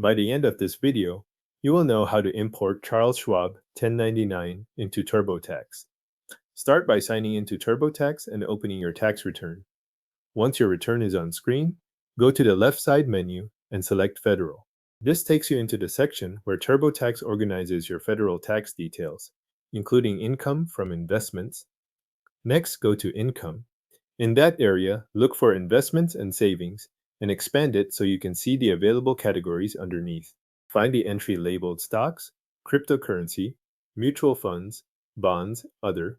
By the end of this video, you will know how to import Charles Schwab 1099 into TurboTax. Start by signing into TurboTax and opening your tax return. Once your return is on screen, go to the left side menu and select Federal. This takes you into the section where TurboTax organizes your federal tax details, including income from investments. Next, go to Income. In that area, look for Investments and Savings and expand it so you can see the available categories underneath. Find the entry labeled Stocks, Cryptocurrency, Mutual Funds, Bonds, Other,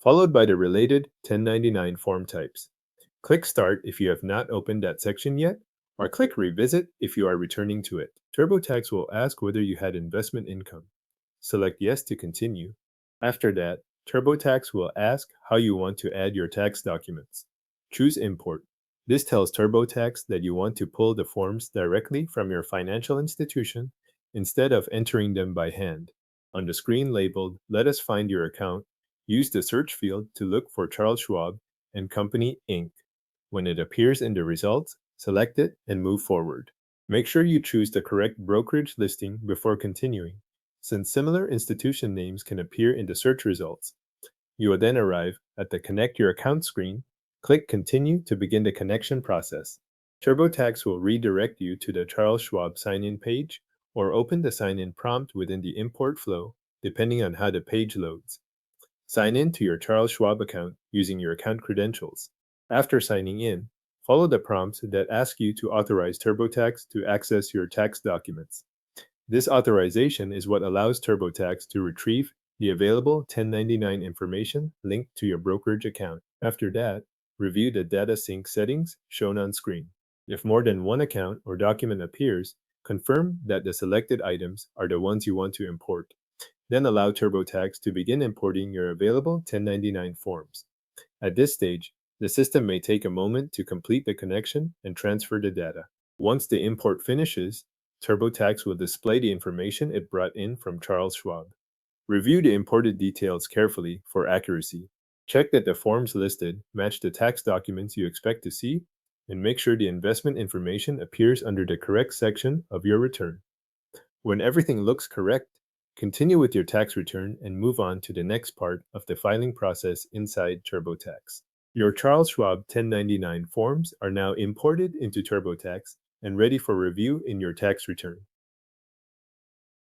followed by the related 1099 form types. Click Start if you have not opened that section yet, or click Revisit if you are returning to it. TurboTax will ask whether you had investment income. Select Yes to continue. After that, TurboTax will ask how you want to add your tax documents. Choose Import. This tells TurboTax that you want to pull the forms directly from your financial institution instead of entering them by hand. On the screen labeled Let us find your account, use the search field to look for Charles Schwab and Company, Inc. When it appears in the results, select it and move forward. Make sure you choose the correct brokerage listing before continuing, since similar institution names can appear in the search results. You will then arrive at the Connect Your Account screen. Click Continue to begin the connection process. TurboTax will redirect you to the Charles Schwab sign-in page or open the sign-in prompt within the import flow, depending on how the page loads. Sign in to your Charles Schwab account using your account credentials. After signing in, follow the prompts that ask you to authorize TurboTax to access your tax documents. This authorization is what allows TurboTax to retrieve the available 1099 information linked to your brokerage account. After that, review the data sync settings shown on screen. If more than one account or document appears, confirm that the selected items are the ones you want to import. Then allow TurboTax to begin importing your available 1099 forms. At this stage, the system may take a moment to complete the connection and transfer the data. Once the import finishes, TurboTax will display the information it brought in from Charles Schwab. Review the imported details carefully for accuracy. Check that the forms listed match the tax documents you expect to see, and make sure the investment information appears under the correct section of your return. When everything looks correct, continue with your tax return and move on to the next part of the filing process inside TurboTax. Your Charles Schwab 1099 forms are now imported into TurboTax and ready for review in your tax return.